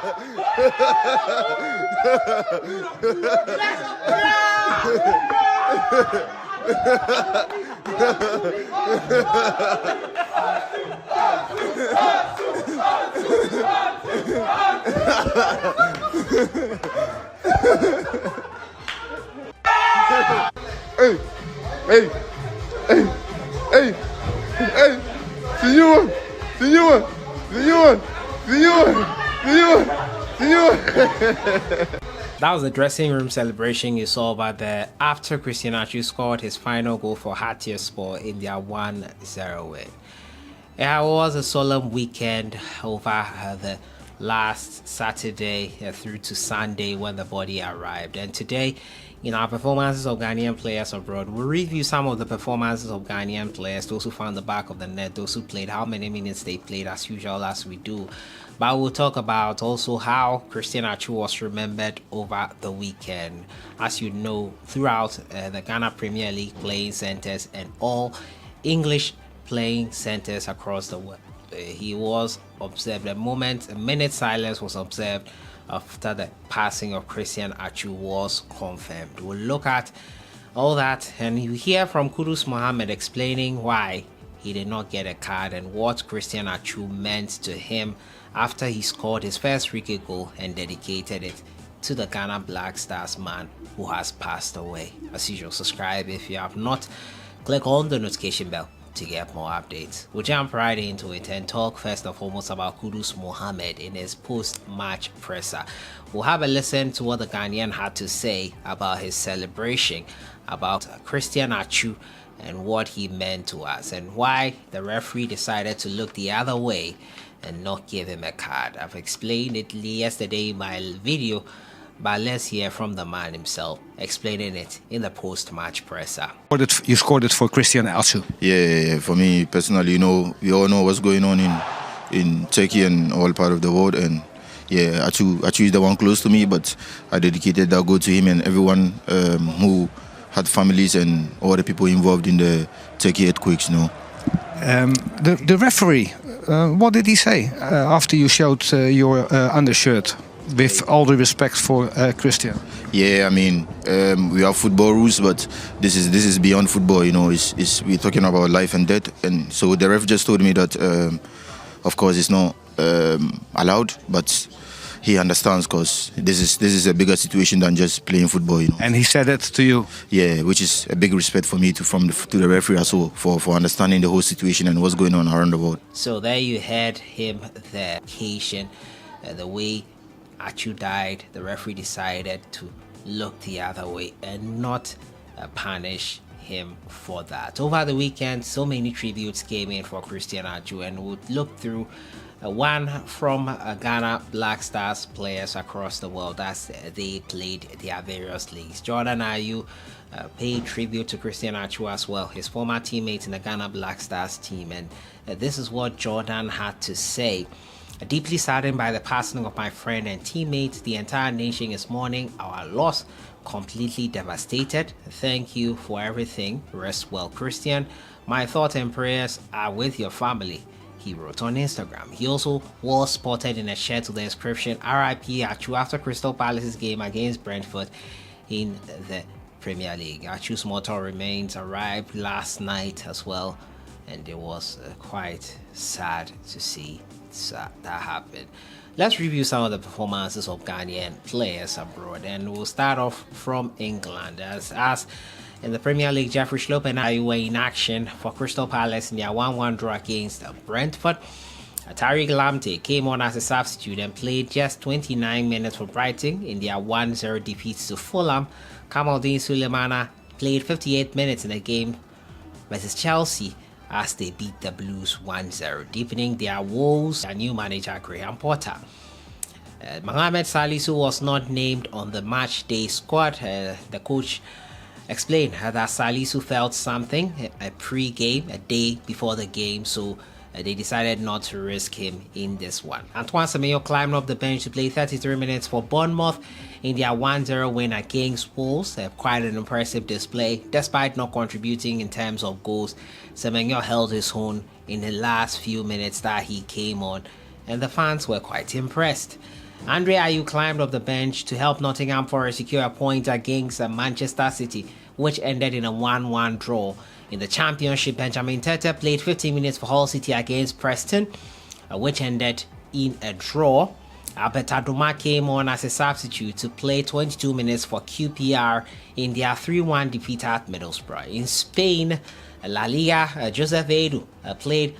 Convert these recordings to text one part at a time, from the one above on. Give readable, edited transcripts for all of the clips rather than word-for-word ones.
Hey, hey, hey, hey, hey, senor, senor, senor, senor, senor, senor. That was the dressing room celebration you saw over there after Christian Atsu scored his final goal for Hattiespor in their 1-0 win. It was a solemn weekend over the last Saturday through to Sunday when the body arrived. And today, in our performances of Ghanaian players abroad, we'll review some of the performances of Ghanaian players, those who found the back of the net, those who played, how many minutes they played as usual as we do. But we'll talk about also how Christian Atsu was remembered over the weekend. As you know, throughout the Ghana Premier League playing centers and all English playing centers across the world, he was observed. A minute silence was observed after the passing of Christian Atsu was confirmed. We'll look at all that and you hear from Kudus Mohammed explaining why he did not get a card and what Christian Atsu meant to him after he scored his first free kick goal and dedicated it to the Ghana Black Stars man who has passed away. As usual, subscribe if you have not. Click on the notification bell to get more updates. We'll jump right into it and talk first and foremost about Kudus Mohammed in his post-match presser. We'll have a listen to what the Ghanaian had to say about his celebration, about Christian Atsu and what he meant to us, and why the referee decided to look the other way and not give him a card. I've explained it yesterday in my video, but let's hear from the man himself explaining it in the post-match presser. You scored it for Christian Atsu. Yeah. For me personally, you know, we all know what's going on in Turkey and all part of the world, and yeah, Atsu is the one close to me, but I dedicated that goal to him and everyone who had families and all the people involved in the Turkey earthquakes, you know. The referee, what did he say after you showed your undershirt? With all the respect for Christian. Yeah, I mean, we have football rules, but this is beyond football. You know, we're talking about life and death, and so the ref just told me that, of course, it's not allowed, but he understands because this is a bigger situation than just playing football. You know. And he said that to you. Yeah, which is a big respect for me to the referee as well for understanding the whole situation and what's going on around the world. So there you had him, the occasion, the way Atsu died. The referee decided to look the other way and not punish him for that. Over the weekend, so many tributes came in for Christian Atsu, and we'll look through one from Ghana Black Stars players across the world as they played their various leagues. Jordan Ayew paid tribute to Christian Atsu as well, his former teammate in the Ghana Black Stars team, and this is what Jordan had to say. Deeply saddened by the passing of my friend and teammate, the entire nation is mourning our loss, completely devastated. Thank you for everything. Rest well, Christian. My thoughts and prayers are with your family, he wrote on Instagram. He also was spotted in a shirt with the inscription RIP Atsu after Crystal Palace's game against Brentford in the Premier League. Atsu's mortal remains arrived last night as well, and it was quite sad to see that happened. Let's review some of the performances of Ghanaian players abroad, and we'll start off from England. As in the Premier League, Jeffrey Schlupp and I were in action for Crystal Palace in their 1-1 draw against Brentford. Tariq Lamptey came on as a substitute and played just 29 minutes for Brighton in their 1-0 defeat to Fulham. Kamaldeen Sulemana played 58 minutes in the game versus Chelsea as they beat the Blues 1-0, deepening their woes. Their new manager, Graham Potter. Mohamed Salisu was not named on the match day squad. The coach explained that Salisu felt something a pre-game, a day before the game, so they decided not to risk him in this one. Antoine Semenyo climbed off the bench to play 33 minutes for Bournemouth in their 1-0 win against Wolves. Quite an impressive display. Despite not contributing in terms of goals, Semenyo held his own in the last few minutes that he came on, and the fans were quite impressed. Andre Ayew climbed off the bench to help Nottingham Forest secure a point against Manchester City, which ended in a 1-1 draw. In the Championship, Benjamin Tete played 15 minutes for Hull City against Preston, which ended in a draw. Albert Adoma came on as a substitute to play 22 minutes for QPR in their 3-1 defeat at Middlesbrough. In Spain, La Liga, Joseph Edu played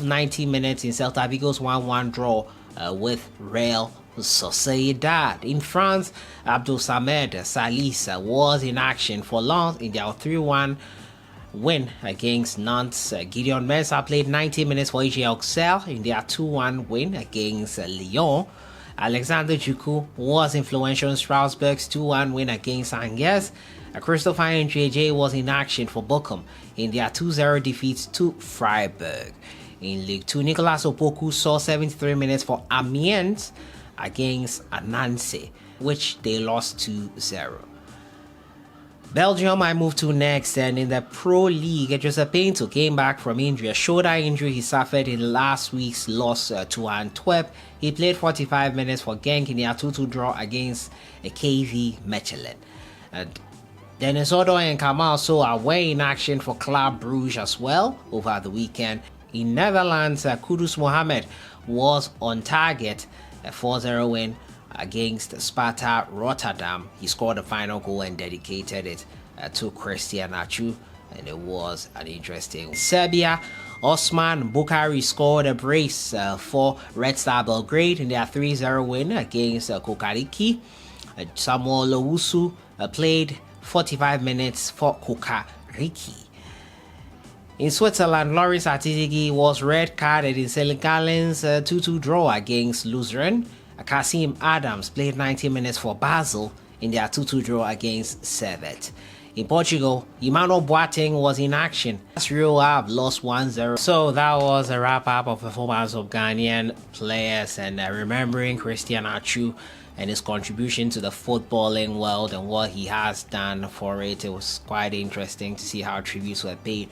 90 minutes in Celta Vigo's 1-1 draw with Real Sociedad. In France, Abdul Samed Salis was in action for Lens in their 3-1 win against Nantes. Gideon Mensah played 90 minutes for AG Auxerre in their 2-1 win against Lyon. Alexander Juku was influential in Strasbourg's 2-1 win against Angers. Christopher Njj was in action for Bochum in their 2-0 defeat to Freiburg. In League 2, Nicolas Opoku saw 73 minutes for Amiens against Nancy, which they lost 2-0. Belgium I move to next, and in the Pro League, Jose Pinto came back from injury, a shoulder injury he suffered in last week's loss to Antwerp. He played 45 minutes for Genk in their 2-2 draw against KV Mechelen. Dennis Odo and Kamal Soa were in action for Club Brugge as well over the weekend. In Netherlands, Kudus Mohamed was on target, a 4-0 win against Sparta Rotterdam. He scored the final goal and dedicated it to Christian Atsu, and it was an interesting. Serbia, Osman Bukhari scored a brace for Red Star Belgrade in their 3-0 win against Kokariki. Samuel Lowusu played 45 minutes for Kokariki. In Switzerland, Loris Atizigi was red carded in St. Gallen's 2-2 draw against Luzern. Kasim Adams played 90 minutes for Basel in their 2-2 draw against Servette. In Portugal, Emmanuel Boateng was in action as Rio Ave lost 1-0. So that was a wrap-up of performance of Ghanaian players, and remembering Christian Atsu and his contribution to the footballing world and what he has done for it. It was quite interesting to see how tributes were paid.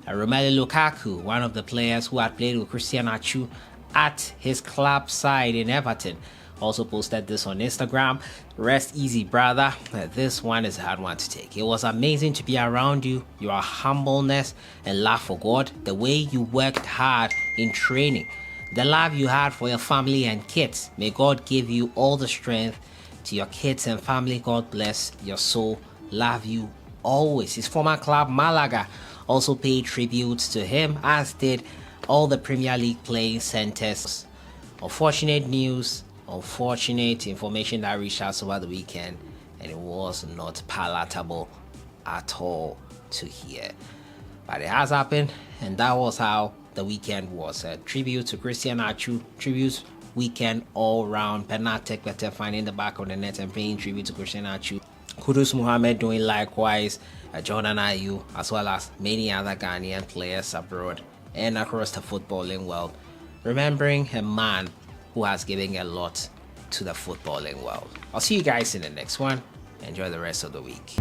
Romelu Lukaku, one of the players who had played with Christian Atsu at his club side in Everton, also posted this on Instagram. Rest easy, brother. This one is a hard one to take. It was amazing to be around you, your humbleness and love for God, the way you worked hard in training, the love you had for your family and kids. May God give you all the strength to your kids and family. God bless your soul. Love you always. His former club, Malaga, also paid tribute to him, as did all the Premier League playing centers. Unfortunate news, unfortunate information that reached us over the weekend, and it was not palatable at all to hear. But it has happened, and that was how the weekend was. A tribute to Christian Atsu, tribute weekend all round. Bernard Tekbete finding the back of the net and paying tribute to Christian Atsu. Kudus Mohamed doing likewise. Jordan Ayew, as well as many other Ghanaian players abroad and across the footballing world, remembering a man who has given a lot to the footballing world. I'll see you guys in the next one. Enjoy the rest of the week.